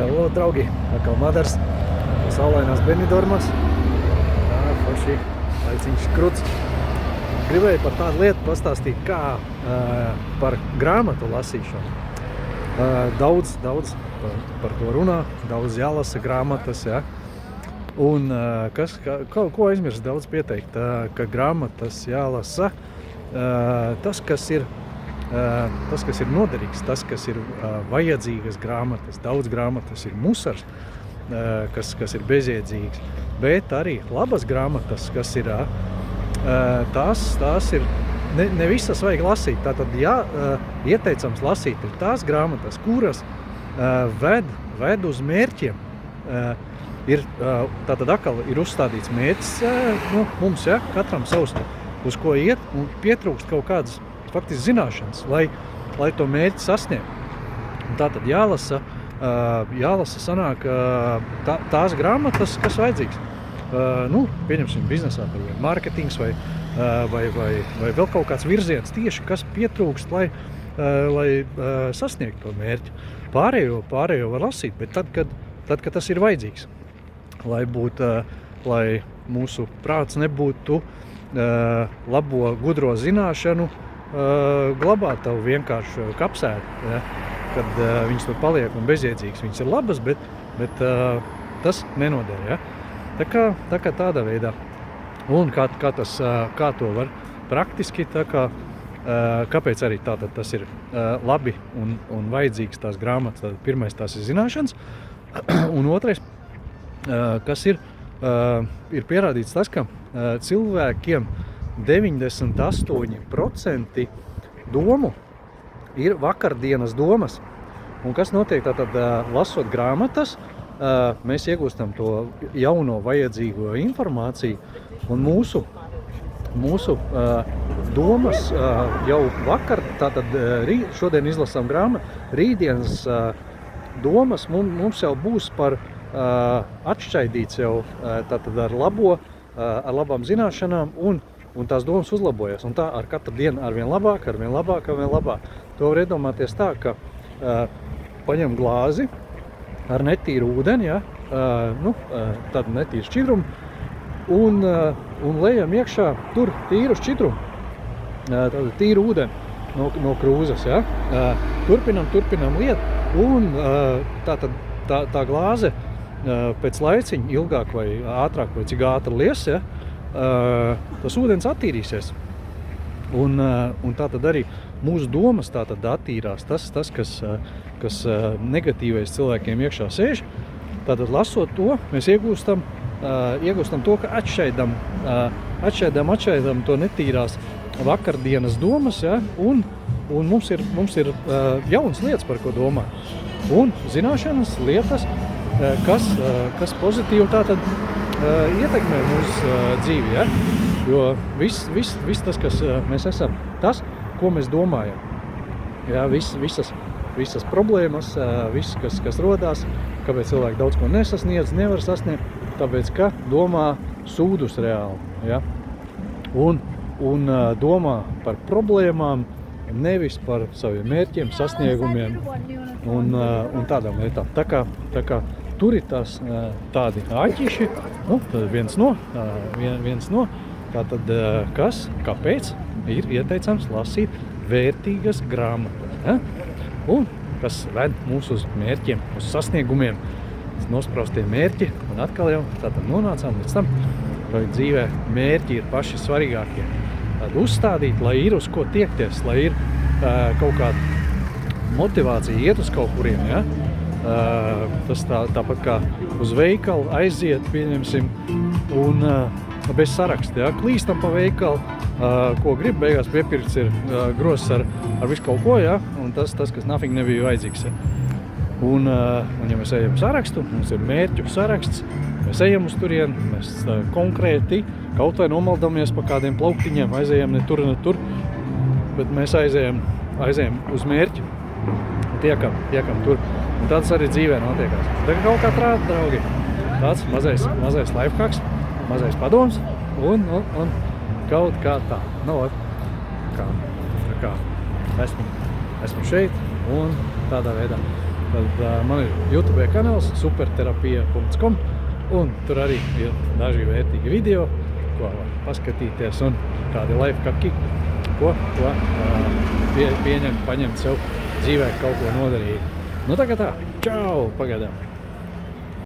Hello, draugi! Atkal Madars, saulainās Benidormas. Tā, forši, laiciņš kruts. Gribēju par tādu lietu pastāstīt, kā par grāmatu lasīšanu. Daudz par to runā, daudz jālasa grāmatas, ja. Un ko aizmirst daudz pieteikt, ka grāmatas jālasa tas, kas ir noderīgs, tas, kas ir vajadzīgas grāmatas. Daudz grāmatas ir musars, kas ir bezjēdzīgs, bet arī labas grāmatas, kas ir, tās ir, ne visas vajag lasīt. Tātad, ieteicams lasīt ir tās grāmatas, kuras ved uz mērķiem. Tātad atkal ir uzstādīts mērķis mums, ja, katram savs, uz ko iet, un pietrūkst kaut kādas faktiski zināšanas, lai to mērķi sasniegt. Un tātad jālasa sanāk tās grāmatas, kas vajadzīgs. Pieņemsim biznesā, vai marketings, vai vēl kaut kāds virziens tieši, kas pietrūkst, lai sasniegtu to mērķi. Pārējo var lasīt, bet tad, kad tas ir vajadzīgs. Lai mūsu prāts nebūtu labo, gudro zināšanu glabāt tavu vienkāršu kapsētu, ja, kad viņas tur paliek un bezjēdzīgs. Viņas ir labas, bet tas nenoder, ja. Tā kā tādā veidā. Un kā to var praktiski, kāpēc arī tātad tas ir labi un vajadzīgs tās grāmatas. Tātad pirmais tās ir zināšanas, un otrais, kas ir pierādīts tas, ka cilvēkiem 98% domu ir vakardienas domas. Un kas notiek tātad, lasot grāmatas, mēs iegūstam to jauno vajadzīgo informāciju, un mūsu domas jau vakar, tātad šodien izlasām grāmatu, rītdienas domas mums jau būs par atšķaidīts jau tātad ar labām zināšanām, un tās domas uzlabojas. Un tā ar katru dienu arvien labāk. To var iedomāties tā, ka paņem glāzi ar netīru ūdeni, ja, tādu netīru šķidrumu, un lejam iekšā tur tīru šķidrumu, tādu tīru ūdeni no krūzes, ja. Turpinam liet, un tā glāze pēc laiciņa ilgāk vai ātrāk, vai cik ātri lies, ja, tas ūdens attīrīsies. Un tātad arī mūsu domas tātad attīrās. Tas kas negatīvais cilvēkiem iekšā sēž, tātad lasot to, mēs iegūstam to, ka atšķaidām to netīrās vakardienas domas, ja, un mums ir jaunas lietas, par ko domāt. Un zināšanas lietas, kas pozitīvi tātad ietekmē mūsu dzīvi, ja? Jo viss tas, kas mēs esam, tas, ko mēs domājam. Ja? Visas problēmas, viss, kas rodās, kāpēc cilvēki daudz ko nesasniedz, nevar sasniegt, tāpēc, ka domā sūdus reāli. Ja? Un domā par problēmām, nevis par saviem mērķiem, sasniegumiem un tādām lietām. Tā kā tur ir tādi āķiši, viens no, tātad kāpēc ir ieteicams lasīt vērtīgas grāmatas, ja? Un kas ved mūs uz mērķiem, uz sasniegumiem, nospraustie mērķi, un atkal jau tātad nonācām līdz tam, vai dzīvē mērķi ir paši svarīgākie. Tad uzstādīt, lai ir uz ko tiekties, lai ir kaut kāda motivācija iet uz kaut kuriem, ja? Tas tāpat kā uz veikalu aiziet, pieņemsim, un bez saraksta, ja? Klīstam pa veikalu, ko grib, beigās piepirkts ir grozs ar visu kaut ko, ja? Un tas, kas nafīgi nebija vajadzīgs. Ja? Un ja mēs ejam sarakstu, mums ir mērķu saraksts, mēs ejam uz turien, mēs konkrēti kaut vai nomaldamies pa kādiem plauktiņiem, aizejam ne tur, bet mēs aizejam uz mērķi, tiekam tur. Un tāds arī dzīvē notiekās. Tā kā kaut kā prāta, draugi, tāds mazais lifehacks, mazais padoms un kaut kā tā. Tā kā esmu šeit un tādā veidā. tad man ir YouTube kanāls superterapija.com, un tur arī ir daži vērtīgi video, ko var paskatīties, un kādi lifehacki, ko pieņemt, paņemt sev dzīvē kaut ko noderīgu. Nu tagad tā, čau, pagaidām!